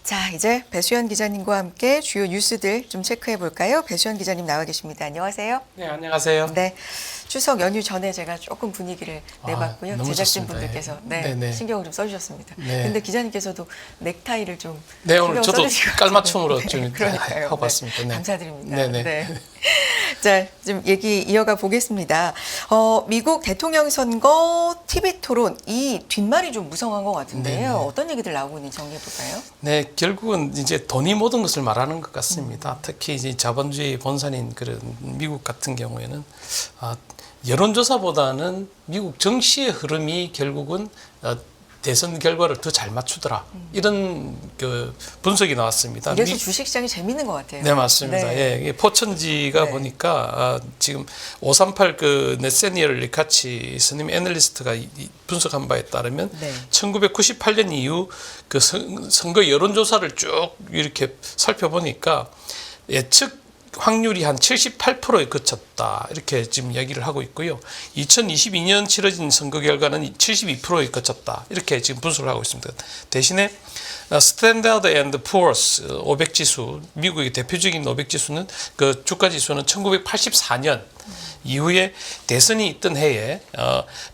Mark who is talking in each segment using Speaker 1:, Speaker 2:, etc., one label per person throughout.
Speaker 1: 자, 이제 배수연 기자님과 함께 주요 뉴스들 좀 체크해 볼까요? 배수연 기자님 나와 계십니다. 안녕하세요.
Speaker 2: 네, 안녕하세요.
Speaker 1: 네, 추석 연휴 전에 제가 조금 분위기를 내봤고요.
Speaker 2: 너무
Speaker 1: 제작진분들께서
Speaker 2: 좋습니다.
Speaker 1: 신경을 좀 써주셨습니다.
Speaker 2: 네.
Speaker 1: 근데 기자님께서도 넥타이를 좀
Speaker 2: 네, 오늘 저도
Speaker 1: 써주시고
Speaker 2: 깔맞춤으로
Speaker 1: 네,
Speaker 2: 좀
Speaker 1: 그러니까요.
Speaker 2: 하고 왔습니다. 네.
Speaker 1: 감사드립니다.
Speaker 2: 네네.
Speaker 1: 네. 자, 좀 얘기 이어가 보겠습니다. 미국 대통령 선거 TV 토론 이 뒷말이 좀 무성한 것 같은데요.
Speaker 2: 네네.
Speaker 1: 어떤 얘기들 나오고 있는지 정리해 볼까요?
Speaker 2: 네, 결국은 이제 돈이 모든 것을 말하는 것 같습니다. 특히 이제 자본주의 본산인 그런 미국 같은 경우에는 여론조사보다는 미국 정치의 흐름이 결국은 대선 결과를 더 잘 맞추더라. 이런 그 분석이 나왔습니다.
Speaker 1: 이래서 주식시장이 재밌는 것 같아요.
Speaker 2: 네, 맞습니다.
Speaker 1: 네.
Speaker 2: 예, 포천지가
Speaker 1: 네.
Speaker 2: 보니까 지금 538 그 네세니얼 리카치 스님 애널리스트가 분석한 바에 따르면
Speaker 1: 네.
Speaker 2: 1998년 이후 그 선거 여론조사를 쭉 이렇게 살펴보니까 예측 확률이 한 78%에 그쳤다. 이렇게 지금 이야기를 하고 있고요. 2022년 치러진 선거 결과는 72%에 그쳤다. 이렇게 지금 분석을 하고 있습니다. 대신에 스탠다드 앤드 푸어스 500지수, 미국의 대표적인 500지수는 그 주가지수는 1984년 이후에 대선이 있던 해에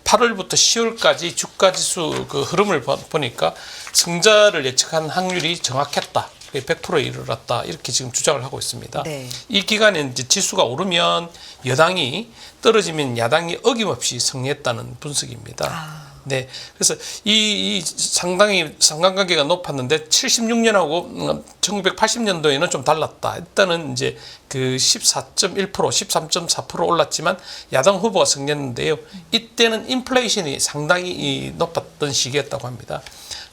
Speaker 2: 8월부터 10월까지 주가지수 그 흐름을 보니까 승자를 예측한 확률이 정확했다. 100%에 이르렀다. 이렇게 지금 주장을 하고 있습니다.
Speaker 1: 네.
Speaker 2: 이 기간에 이제 지수가 오르면 여당이 떨어지면 야당이 어김없이 승리했다는 분석입니다. 네. 그래서 이 상당히 상관관계가 높았는데 76년하고 1980년도에는 좀 달랐다. 일단은 이제 그 14.1%, 13.4% 올랐지만 야당 후보가 승리했는데요. 이때는 인플레이션이 상당히 높았던 시기였다고 합니다.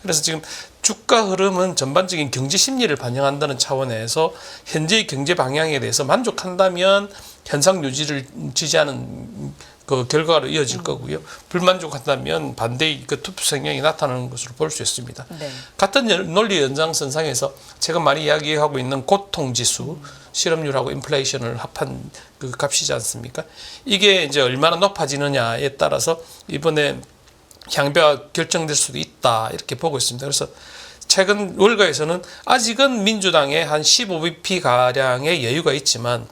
Speaker 2: 그래서 지금 주가 흐름은 전반적인 경제 심리를 반영한다는 차원에서 현재의 경제 방향에 대해서 만족한다면 현상 유지를 지지하는 그 결과로 이어질 거고요. 불만족한다면 반대의 그 투표 성향이 나타나는 것으로 볼 수 있습니다.
Speaker 1: 네.
Speaker 2: 같은 논리 연장선상에서 제가 많이 이야기하고 있는 고통지수, 실업률하고 인플레이션을 합한 그 값이지 않습니까? 이게 이제 얼마나 높아지느냐에 따라서 이번에 향배가 결정될 수도 있다 이렇게 보고 있습니다. 그래서 최근 월가에서는 아직은 민주당에 한 15bp 가량의 여유가 있지만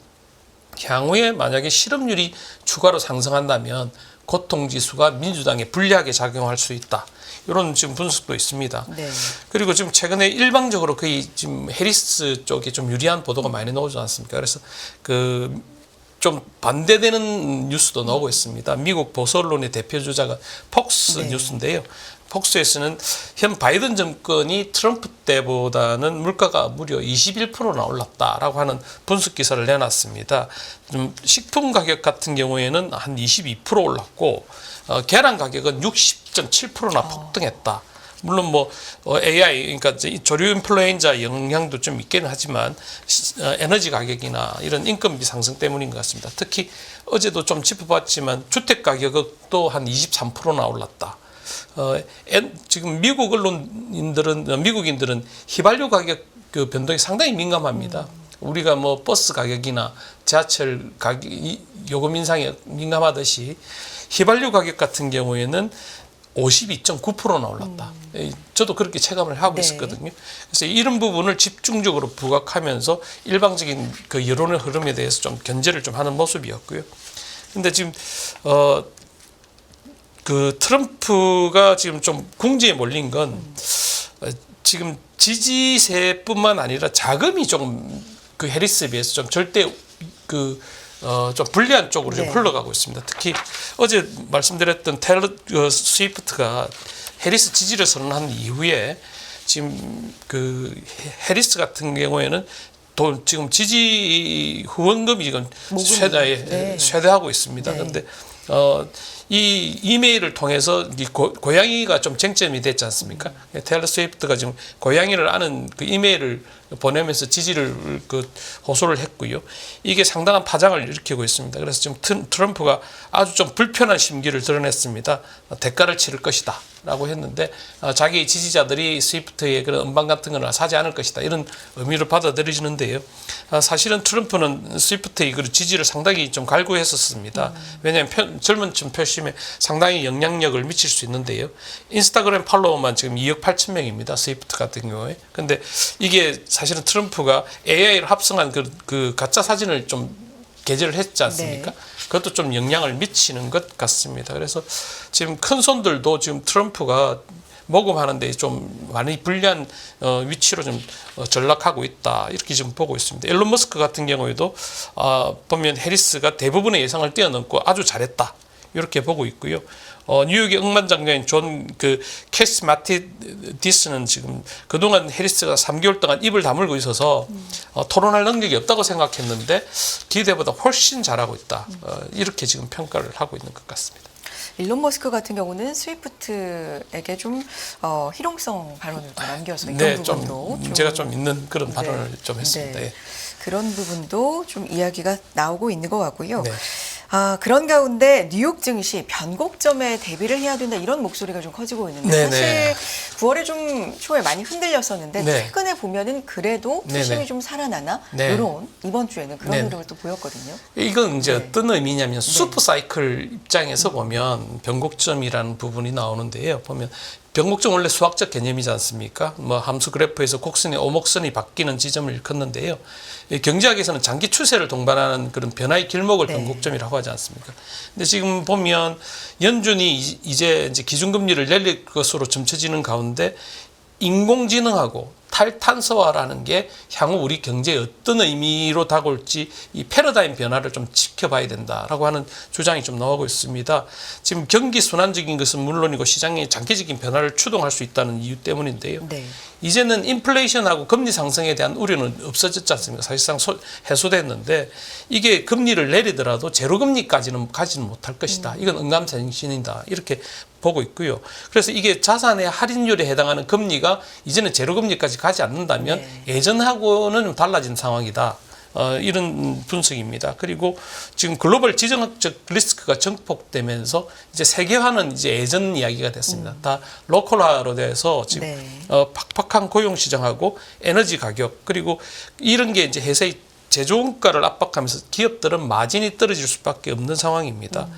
Speaker 2: 향후에 만약에 실업률이 추가로 상승한다면 고통지수가 민주당에 불리하게 작용할 수 있다. 이런 지금 분석도 있습니다.
Speaker 1: 네.
Speaker 2: 그리고 지금 최근에 일방적으로 거의 지금 해리스 쪽에 좀 유리한 보도가 많이 나오지 않습니까? 그래서 좀 반대되는 뉴스도 나오고 있습니다. 미국 보수 언론의 대표 주자가 폭스
Speaker 1: 네.
Speaker 2: 뉴스인데요. 폭스에서는 현 바이든 정권이 트럼프 때보다는 물가가 무려 21%나 올랐다라고 하는 분석 기사를 내놨습니다. 좀 식품 가격 같은 경우에는 한 22% 올랐고 계란 가격은 60.7%나 폭등했다. 물론 AI 그러니까 조류 인플루엔자 영향도 좀 있기는 하지만 에너지 가격이나 이런 인건비 상승 때문인 것 같습니다. 특히 어제도 좀 짚어봤지만 주택 가격도 한 23%나 올랐다. 지금 미국인들은 휘발유 가격 그 변동이 상당히 민감합니다. 우리가 버스 가격이나 지하철 가격 요금 인상에 민감하듯이 휘발유 가격 같은 경우에는 52.9%나 올랐다. 저도 그렇게 체감을 하고 있었거든요. 그래서 이런 부분을 집중적으로 부각하면서 일방적인 그 여론의 흐름에 대해서 좀 견제를 좀 하는 모습이었고요. 근데 지금 그 트럼프가 지금 좀 궁지에 몰린 건 지금 지지세뿐만 아니라 자금이 좀 그 해리스에 비해서 좀 절대 좀 불리한 쪽으로 좀 흘러가고 있습니다. 특히 어제 말씀드렸던 테일러 스위프트가 해리스 지지를 선언한 이후에 지금 그 해리스 같은 경우에는 지금 지지 후원금이 지금 쇠퇴하고 있습니다. 그런데 이 이메일을 통해서 고양이가 좀 쟁점이 됐지 않습니까? 테일러 스위프트가 지금 고양이를 아는 그 이메일을 보내면서 지지를 호소를 했고요. 이게 상당한 파장을 일으키고 있습니다. 그래서 지금 트럼프가 아주 좀 불편한 심기를 드러냈습니다. 대가를 치를 것이다. 라고 했는데 자기 지지자들이 스위프트의 그런 음반 같은 거는 사지 않을 것이다 이런 의미로 받아들여지는데요. 사실은 트럼프는 스위프트의 그 지지를 상당히 좀 갈구했었습니다. 왜냐하면 젊은 층 표심에 상당히 영향력을 미칠 수 있는데요. 인스타그램 팔로워만 지금 2억 8천 명입니다. 스위프트 같은 경우에. 근데 이게 사실은 트럼프가 AI를 합성한 그 가짜 사진을 좀 게재를 했지 않습니까?
Speaker 1: 네.
Speaker 2: 그것도 좀 영향을 미치는 것 같습니다. 그래서 지금 큰 손들도 지금 트럼프가 모금하는데 좀 많이 불리한 위치로 좀 전락하고 있다 이렇게 지금 보고 있습니다. 일론 머스크 같은 경우에도 보면 해리스가 대부분의 예상을 뛰어넘고 아주 잘했다 이렇게 보고 있고요. 뉴욕의 억만장자인 존 캐스 마티디스는 지금 그동안 해리스가 3개월 동안 입을 다물고 있어서 토론할 능력이 없다고 생각했는데 기대보다 훨씬 잘하고 있다. 이렇게 지금 평가를 하고 있는 것 같습니다.
Speaker 1: 일론 머스크 같은 경우는 스위프트에게 좀 희롱성 발언을 또 남겨서 이런
Speaker 2: 네,
Speaker 1: 부분도
Speaker 2: 좀 문제가 좀 있는 그런 발언을
Speaker 1: 네,
Speaker 2: 좀 했습니다.
Speaker 1: 네.
Speaker 2: 예.
Speaker 1: 그런 부분도 좀 이야기가 나오고 있는 것 같고요.
Speaker 2: 네.
Speaker 1: 그런 가운데 뉴욕 증시 변곡점에 대비를 해야 된다 이런 목소리가 좀 커지고 있는데
Speaker 2: 네,
Speaker 1: 사실
Speaker 2: 네.
Speaker 1: 9월에 좀 초에 많이 흔들렸었는데
Speaker 2: 네.
Speaker 1: 최근에 보면은 그래도
Speaker 2: 네,
Speaker 1: 투심이
Speaker 2: 네.
Speaker 1: 좀 살아나나
Speaker 2: 네.
Speaker 1: 이런 이번 주에는 그런
Speaker 2: 네.
Speaker 1: 흐름을 또 보였거든요.
Speaker 2: 이건 이제
Speaker 1: 네.
Speaker 2: 어떤 의미냐면 슈퍼 사이클 입장에서 보면 변곡점이라는 부분이 나오는데요. 보면 변곡점 원래 수학적 개념이지 않습니까? 뭐 함수 그래프에서 곡선의 오목선이 바뀌는 지점을 일컫는데요. 경제학에서는 장기 추세를 동반하는 그런 변화의 길목을
Speaker 1: 네.
Speaker 2: 변곡점이라고 하지 않습니까? 근데 지금 보면 연준이 이제 기준금리를 내릴 것으로 점쳐지는 가운데 인공지능하고 탈탄소화라는 게 향후 우리 경제에 어떤 의미로 다가올지 이 패러다임 변화를 좀 지켜봐야 된다라고 하는 주장이 좀 나오고 있습니다. 지금 경기 순환적인 것은 물론이고 시장의 장기적인 변화를 추동할 수 있다는 이유 때문인데요.
Speaker 1: 네.
Speaker 2: 이제는 인플레이션하고 금리 상승에 대한 우려는 없어졌지 않습니까? 사실상 해소됐는데 이게 금리를 내리더라도 제로금리까지는 가지는 못할 것이다. 이건 은감생신이다. 이렇게 보고 있고요. 그래서 이게 자산의 할인율에 해당하는 금리가 이제는 제로금리까지 가지 않는다면
Speaker 1: 네.
Speaker 2: 예전하고는 좀 달라진 상황이다. 이런 분석입니다. 그리고 지금 글로벌 지정학적 리스크가 증폭되면서 이제 세계화는 이제 예전 이야기가 됐습니다. 다 로컬화로 돼서 지금
Speaker 1: 네.
Speaker 2: 팍팍한 고용 시장하고 에너지 가격 그리고 이런 게 이제 회사의 제조원가를 압박하면서 기업들은 마진이 떨어질 수밖에 없는 상황입니다.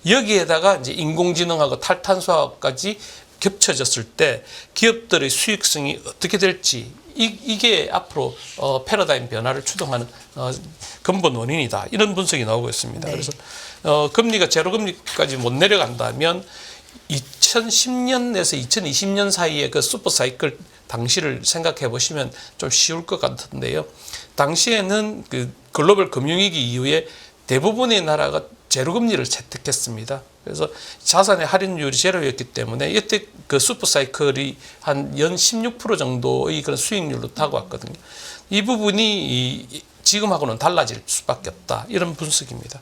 Speaker 2: 여기에다가 이제 인공지능하고 탈탄소화까지 겹쳐졌을 때 기업들의 수익성이 어떻게 될지 이게 앞으로 패러다임 변화를 추동하는 근본 원인이다. 이런 분석이 나오고 있습니다.
Speaker 1: 네.
Speaker 2: 그래서 금리가 제로금리까지 못 내려간다면 2010년에서 2020년 사이에 그 슈퍼사이클 당시를 생각해 보시면 좀 쉬울 것 같은데요. 당시에는 그 글로벌 금융위기 이후에 대부분의 나라가 제로금리를 채택했습니다. 그래서 자산의 할인율이 제로였기 때문에 이때 그 슈퍼사이클이 한 연 16% 정도의 그런 수익률로 타고 왔거든요. 이 부분이 지금하고는 달라질 수밖에 없다. 이런 분석입니다.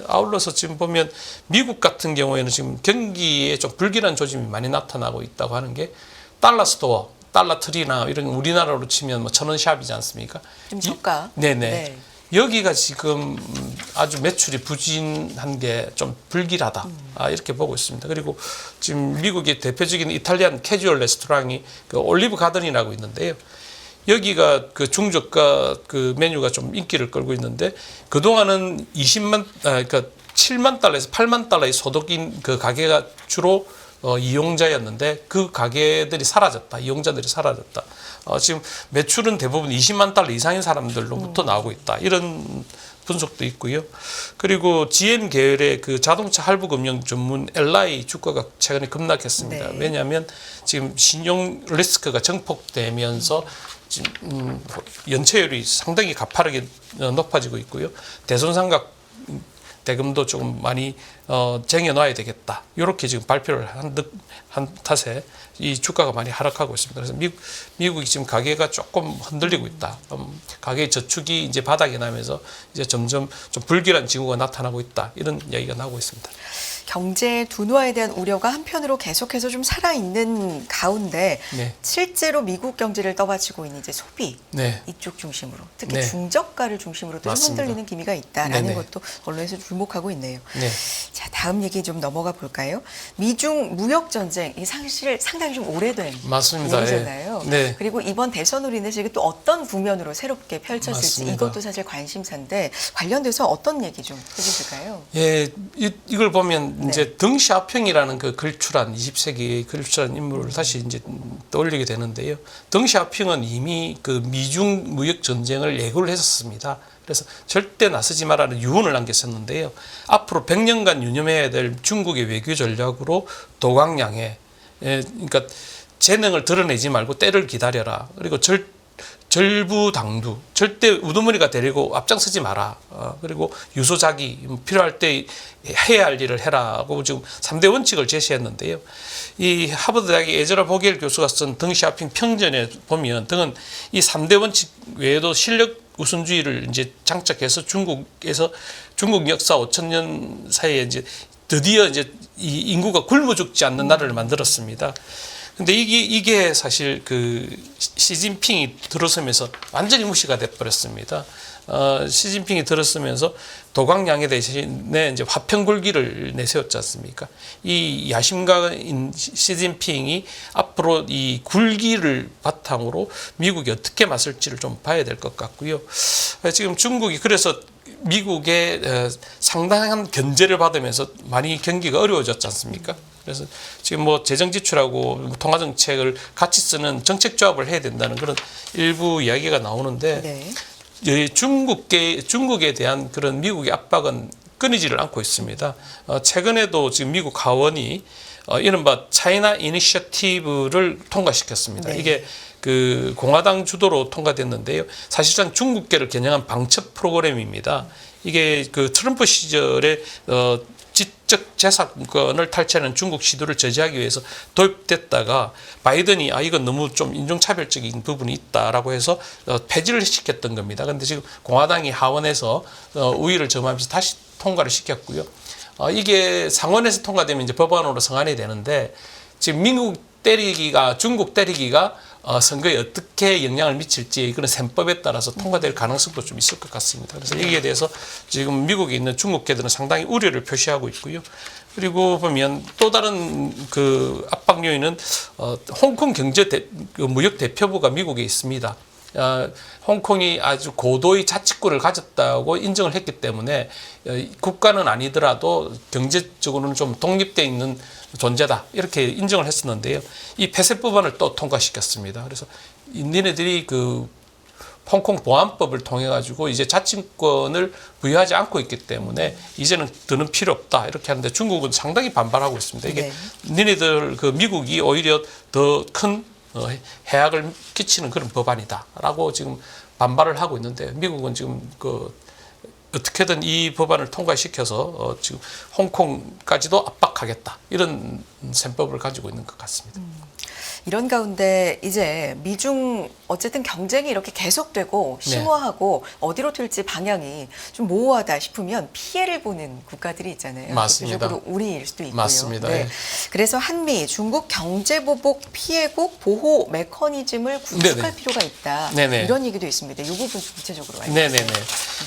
Speaker 2: 아울러서 지금 보면 미국 같은 경우에는 지금 경기에 좀 불길한 조짐이 많이 나타나고 있다고 하는 게 달러 스토어, 달러 트리나 이런 우리나라로 치면 뭐 천원 샵이지 않습니까?
Speaker 1: 좀 저가.
Speaker 2: 네네.
Speaker 1: 네.
Speaker 2: 여기가 지금 아주 매출이 부진한 게 좀 불길하다. 이렇게 보고 있습니다. 그리고 지금 미국의 대표적인 이탈리안 캐주얼 레스토랑이 그 올리브 가든이라고 있는데요. 여기가 그 중저가 그 메뉴가 좀 인기를 끌고 있는데 그동안은 7만 달러에서 8만 달러의 소득인 그 가게가 주로 이용자였는데 그 가게들이 사라졌다. 이용자들이 사라졌다. 지금 매출은 대부분 20만 달러 이상인 사람들로부터 나오고 있다. 이런 분석도 있고요. 그리고 GM 계열의 그 자동차 할부 금융 전문 LI 주가가 최근에 급락했습니다.
Speaker 1: 네.
Speaker 2: 왜냐하면 지금 신용 리스크가 증폭되면서 지금 연체율이 상당히 가파르게 높아지고 있고요. 대손상각 대금도 조금 많이 쟁여놔야 되겠다. 이렇게 지금 발표를 한 탓에 이 주가가 많이 하락하고 있습니다. 그래서 미국이 지금 가계가 조금 흔들리고 있다. 가계 저축이 이제 바닥이 나면서 이제 점점 좀 불길한 징후가 나타나고 있다. 이런 이야기가 나오고 있습니다.
Speaker 1: 경제 둔화에 대한 우려가 한편으로 계속해서 좀 살아있는 가운데
Speaker 2: 네.
Speaker 1: 실제로 미국 경제를 떠받치고 있는 이제 소비
Speaker 2: 네.
Speaker 1: 이쪽 중심으로 특히
Speaker 2: 네.
Speaker 1: 중저가를 중심으로 또 좀
Speaker 2: 맞습니다.
Speaker 1: 흔들리는 기미가 있다라는
Speaker 2: 네네.
Speaker 1: 것도 언론에서 주목하고 있네요.
Speaker 2: 네.
Speaker 1: 자, 다음 얘기 좀 넘어가 볼까요? 미중 무역 전쟁이 사실 상당히 좀 오래된
Speaker 2: 맞습니다.
Speaker 1: 일이잖아요.
Speaker 2: 예. 네.
Speaker 1: 그리고 이번 대선으로 인해서 이게 또 어떤 국면으로 새롭게 펼쳐질지
Speaker 2: 맞습니다.
Speaker 1: 이것도 사실 관심사인데 관련돼서 어떤 얘기 좀 해주실까요?
Speaker 2: 예, 이걸 보면
Speaker 1: 네.
Speaker 2: 이제 덩샤오핑이라는 그 걸출한 20세기의 걸출한 인물을 다시 이제 떠올리게 되는데요. 덩샤오핑은 이미 그 미중 무역 전쟁을 예고를 했었습니다. 그래서 절대 나서지 말라는 유언을 남겼었는데요. 앞으로 100년간 유념해야 될 중국의 외교 전략으로 도광양해, 그러니까 재능을 드러내지 말고 때를 기다려라. 그리고 절부당두, 절대 우두머리가 되려고 앞장서지 마라. 그리고 유소자기, 필요할 때 해야 할 일을 해라고 지금 3대 원칙을 제시했는데요. 이 하버드 대학의 에즈라 보겔 교수가 쓴 덩샤오핑 평전에 보면 등은 이 3대 원칙 외에도 실력 우선주의를 이제 장착해서 중국에서 중국 역사 5,000년 사이에 이제 드디어 이제 이 인구가 굶어 죽지 않는 나라를 만들었습니다. 근데 이게 사실 그 시진핑이 들어서면서 완전히 무시가 돼 버렸습니다. 시진핑이 들어서면서 도광양해 대신에 이제 화평굴기를 내세웠지 않습니까? 이 야심가인 시진핑이 앞으로 이 굴기를 바탕으로 미국이 어떻게 맞설지를 좀 봐야 될 것 같고요. 지금 중국이 그래서 미국의 상당한 견제를 받으면서 많이 경기가 어려워졌지 않습니까? 그래서 지금 뭐 재정 지출하고 통화 정책을 같이 쓰는 정책 조합을 해야 된다는 그런 일부 이야기가 나오는데
Speaker 1: 네.
Speaker 2: 중국에 대한 그런 미국의 압박은 끊이지를 않고 있습니다. 최근에도 지금 미국 하원이 이른바 차이나 이니셔티브를 통과시켰습니다.
Speaker 1: 네.
Speaker 2: 이게 그 공화당 주도로 통과됐는데요. 사실상 중국계를 겨냥한 방첩 프로그램입니다. 이게 그 트럼프 시절에 지적 재산권을 탈취하는 중국 시도를 저지하기 위해서 도입됐다가 바이든이 이건 너무 좀 인종차별적인 부분이 있다라고 해서 폐지를 시켰던 겁니다. 그런데 지금 공화당이 하원에서 우위를 점하면서 다시 통과를 시켰고요. 이게 상원에서 통과되면 이제 법안으로 성안이 되는데 지금 중국 때리기가 선거에 어떻게 영향을 미칠지 그런 셈법에 따라서 통과될 가능성도 좀 있을 것 같습니다. 그래서 여기에 대해서 지금 미국에 있는 중국계들은 상당히 우려를 표시하고 있고요. 그리고 보면 또 다른 그 압박 요인은 홍콩 무역 대표부가 미국에 있습니다. 홍콩이 아주 고도의 자치권을 가졌다고 인정을 했기 때문에 국가는 아니더라도 경제적으로는 좀 독립되어 있는 존재다 이렇게 인정을 했었는데요. 이 폐쇄 법안을 또 통과시켰습니다. 그래서 니네들이 그 홍콩 보안법을 통해 가지고 이제 자치권을 부여하지 않고 있기 때문에 이제는 더는 필요 없다 이렇게 하는데 중국은 상당히 반발하고 있습니다. 이게 니네들 그 미국이 오히려 더 큰 해악을 끼치는 그런 법안이다라고 지금 반발을 하고 있는데 미국은 지금 그 어떻게든 이 법안을 통과시켜서 지금 홍콩까지도 압박하겠다 이런 셈법을 가지고 있는 것 같습니다.
Speaker 1: 이런 가운데 이제 미중 어쨌든 경쟁이 이렇게 계속되고 심화하고 어디로 튈지 방향이 좀 모호하다 싶으면 피해를 보는 국가들이 있잖아요.
Speaker 2: 맞습니다.
Speaker 1: 대표적으로 우리일 수도 있고요.
Speaker 2: 맞습니다. 네.
Speaker 1: 그래서 한미, 중국 경제보복 피해국 보호 메커니즘을 구축할 필요가 있다.
Speaker 2: 네네.
Speaker 1: 이런 얘기도 있습니다. 이 부분 좀 구체적으로 알려주세요.
Speaker 2: 네네네.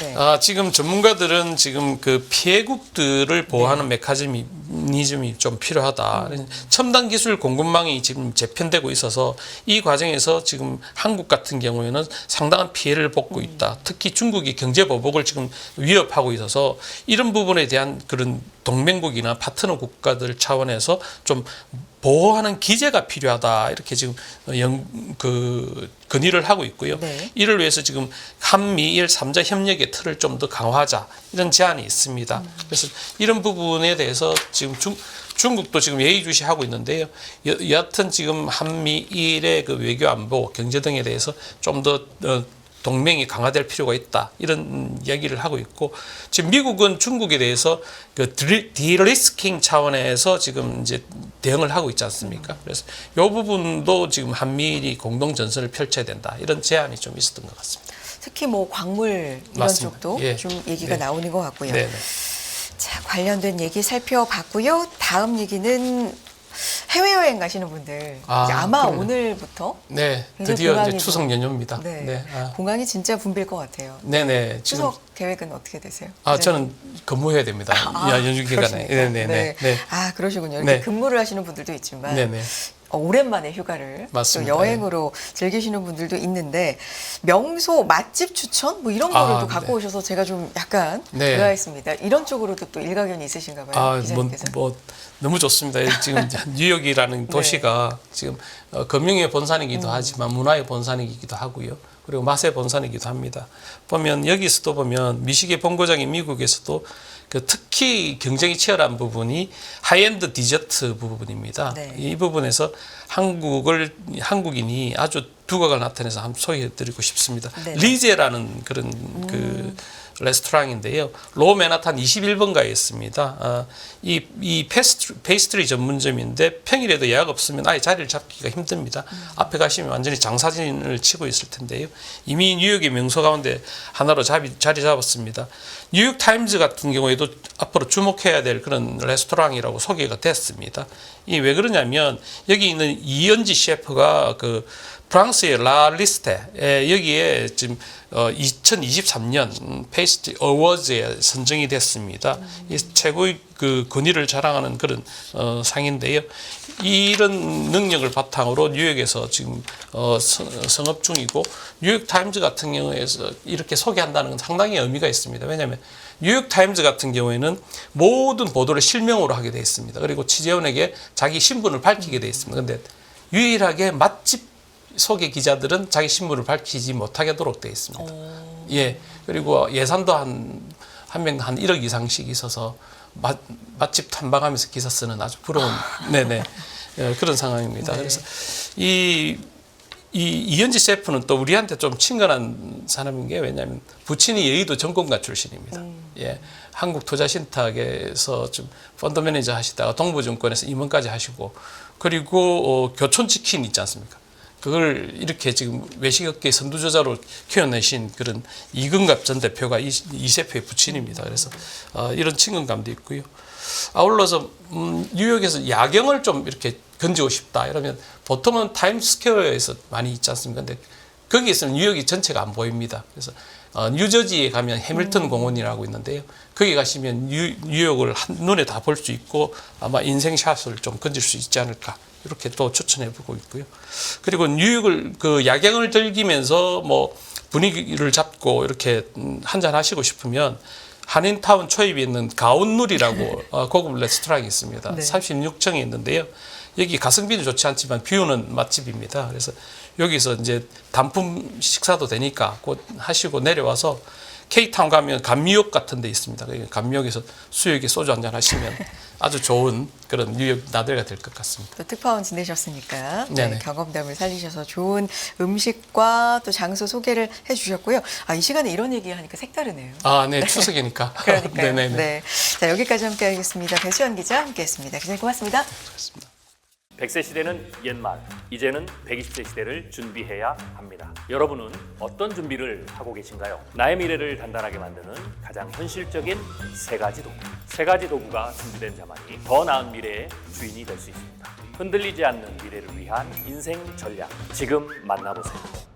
Speaker 1: 네.
Speaker 2: 지금 전문가들은 지금 그 피해국들을 보호하는 메커니즘이 좀 필요하다. 첨단 기술 공급망이 지금 재편되고 있어서 이 과정에서 지금 한국 같은 경우에는 상당한 피해를 보고 있다. 특히 중국이 경제 보복을 지금 위협하고 있어서 이런 부분에 대한 그런 동맹국이나 파트너 국가들 차원에서 좀 보호하는 기제가 필요하다 이렇게 지금 건의를 하고 있고요.
Speaker 1: 네.
Speaker 2: 이를 위해서 지금 한미일 3자 협력의 틀을 좀 더 강화하자 이런 제안이 있습니다. 그래서 이런 부분에 대해서 지금 중국도 지금 예의주시하고 있는데요. 여하튼 지금 한미일의 그 외교 안보, 경제 등에 대해서 좀 더 동맹이 강화될 필요가 있다 이런 이야기를 하고 있고 지금 미국은 중국에 대해서 그 디리스킹 차원에서 지금 이제 대응을 하고 있지 않습니까? 그래서 이 부분도 지금 한미일이 공동 전선을 펼쳐야 된다 이런 제안이 좀 있었던 것 같습니다.
Speaker 1: 특히 뭐 광물 이런
Speaker 2: 맞습니다.
Speaker 1: 쪽도
Speaker 2: 예.
Speaker 1: 좀 얘기가 나오는 것 같고요.
Speaker 2: 네네.
Speaker 1: 자, 관련된 얘기 살펴봤고요. 다음 얘기는 해외여행 가시는 분들 이제 아마
Speaker 2: 그럼요.
Speaker 1: 오늘부터
Speaker 2: 네,
Speaker 1: 굉장히
Speaker 2: 드디어 이제
Speaker 1: 공항이
Speaker 2: 추석 연휴입니다.
Speaker 1: 네, 공항이 진짜 붐빌 것 같아요.
Speaker 2: 네네. 지금
Speaker 1: 추석 계획은 어떻게 되세요?
Speaker 2: 저는 근무해야 됩니다. 연휴 기간에.
Speaker 1: 그러십니까?
Speaker 2: 네네네. 네.
Speaker 1: 아, 그러시군요. 이렇게
Speaker 2: 네.
Speaker 1: 근무를 하시는 분들도 있지만
Speaker 2: 네네.
Speaker 1: 오랜만에 휴가를 또
Speaker 2: 맞습니다.
Speaker 1: 여행으로 즐기시는 분들도 있는데 명소 맛집 추천 뭐 이런 거를 또 갖고
Speaker 2: 네.
Speaker 1: 오셔서 제가 좀 약간
Speaker 2: 네.
Speaker 1: 의아했습니다. 이런 쪽으로도 또 일가견이 있으신가 봐요. 기자님께서.
Speaker 2: 뭐 너무 좋습니다. 지금 뉴욕이라는 도시가 지금 금융의 본산이기도 하지만 문화의 본산이기도 하고요. 그리고 맛의 본산이기도 합니다. 보면 여기서도 보면 미식의 본고장인 미국에서도 그 특히 경쟁이 치열한 부분이 하이엔드 디저트 부분입니다.
Speaker 1: 네.
Speaker 2: 이 부분에서 한국인이 아주 두각을 나타내서 한번 소개해드리고 싶습니다.
Speaker 1: 네네.
Speaker 2: 리제라는 그런 그 레스토랑인데요. 로 맨하탄 21번가에 있습니다. 이 페이스트리 전문점인데 평일에도 예약 없으면 아예 자리를 잡기가 힘듭니다. 앞에 가시면 완전히 장사진을 치고 있을 텐데요. 이미 뉴욕의 명소 가운데 하나로 자리 잡았습니다. 뉴욕 타임즈 같은 경우에도 앞으로 주목해야 될 그런 레스토랑이라고 소개가 됐습니다. 이 왜 그러냐면 여기 있는 이연지 셰프가 그 프랑스의 라 리스테 여기에 지금 2023년 페이스트 어워즈에 선정이 됐습니다. 이 최고의 그 권위를 자랑하는 그런 상인데요. 이런 능력을 바탕으로 뉴욕에서 지금 성업 중이고 뉴욕 타임즈 같은 경우에서 이렇게 소개한다는 건 상당히 의미가 있습니다. 왜냐하면 뉴욕 타임즈 같은 경우에는 모든 보도를 실명으로 하게 돼 있습니다. 그리고 취재원에게 자기 신분을 밝히게 돼 있습니다. 그런데 유일하게 맛집 소개 기자들은 자기 신분을 밝히지 못하게 하도록 되어 있습니다. 예. 그리고 예산도 한 명 한 1억 이상씩 있어서 맛집 탐방하면서 기사 쓰는 아주 부러운 네네 그런 상황입니다.
Speaker 1: 네.
Speaker 2: 그래서 이연지 셰프는 또 우리한테 좀 친근한 사람인 게 왜냐하면 부친이 여의도 전공가 출신입니다. 예. 한국투자신탁에서 좀 펀드 매니저 하시다가 동부증권에서 임원까지 하시고 그리고 교촌치킨 있지 않습니까? 그걸 이렇게 지금 외식업계 선두주자로 키워내신 그런 이근갑 전 대표가 이 셰프의 부친입니다. 그래서 이런 친근감도 있고요. 아울러서 뉴욕에서 야경을 좀 이렇게 건지고 싶다 이러면 보통은 타임스퀘어에서 많이 있지 않습니까? 근데 거기 있으면 뉴욕이 전체가 안 보입니다. 그래서 뉴저지에 가면 해밀턴 공원이라고 있는데요. 거기 가시면 뉴욕을 한눈에 다 볼 수 있고 아마 인생샷을 좀 건질 수 있지 않을까. 이렇게 또 추천해보고 있고요. 그리고 뉴욕을 그 야경을 즐기면서 뭐 분위기를 잡고 이렇게 한잔 하시고 싶으면 한인타운 초입에 있는 가온누리라고 고급 레스토랑이 있습니다.
Speaker 1: 네.
Speaker 2: 36층에 있는데요. 여기 가성비는 좋지 않지만 뷰는 맛집입니다. 그래서 여기서 이제 단품 식사도 되니까 곧 하시고 내려와서 K타운 가면 감미역 같은 데 있습니다. 감미역에서 수육에 소주 한잔 하시면 아주 좋은 그런 뉴욕 나들이가 될 것 같습니다.
Speaker 1: 또 특파원 지내셨으니까
Speaker 2: 네네.
Speaker 1: 경험담을 살리셔서 좋은 음식과 또 장소 소개를 해주셨고요. 이 시간에 이런 얘기하니까 색다르네요.
Speaker 2: 네, 추석이니까.
Speaker 1: 그러니까요.
Speaker 2: 네네네.
Speaker 1: 네. 자, 여기까지 함께하겠습니다. 배수연 기자 함께했습니다. 기자님 고맙습니다.
Speaker 2: 그렇습니다.
Speaker 3: 100세 시대는 옛말, 이제는 120세 시대를 준비해야 합니다. 여러분은 어떤 준비를 하고 계신가요? 나의 미래를 단단하게 만드는 가장 현실적인 세 가지 도구가 준비된 자만이 더 나은 미래의 주인이 될 수 있습니다. 흔들리지 않는 미래를 위한 인생 전략, 지금 만나보세요.